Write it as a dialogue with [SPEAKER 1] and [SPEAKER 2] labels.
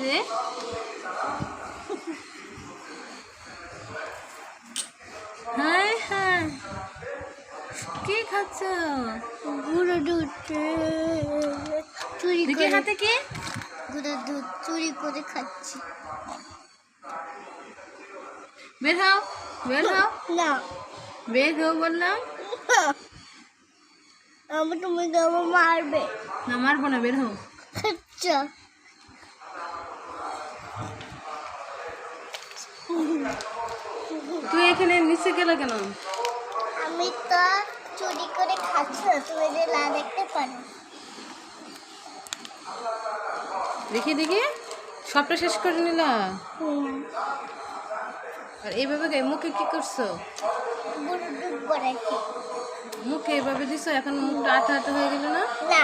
[SPEAKER 1] রে? হ্যাঁ হ্যাঁ, কি খাচ্ছ?
[SPEAKER 2] গুঁড়ো দুধ চুরি
[SPEAKER 1] দেখি
[SPEAKER 2] করে
[SPEAKER 1] হাতে কি?
[SPEAKER 2] গুঁড়ো দুধ চুরি করে খাচ্ছি।
[SPEAKER 1] বের হও, বের হও,
[SPEAKER 2] না
[SPEAKER 1] বের হও বললাম।
[SPEAKER 2] তুমি তো আমার মারবে।
[SPEAKER 1] না মারবো না, বের হও।
[SPEAKER 2] আচ্ছা
[SPEAKER 1] তুই এখানে নিচে গেলে কেন?
[SPEAKER 2] আমি তো চুরি করে খাচ্ছি না, তুমি যে না দেখতে পারো।
[SPEAKER 1] দেখি দেখি, সবটা শেষ করে নিলা। আর এইভাবে মুখে কি করছো?
[SPEAKER 2] গুঁড়ো দুধ করে
[SPEAKER 1] মুখে এইভাবে দিছো, এখন মুখটা আঠা আঠা হয়ে গেল না?
[SPEAKER 2] না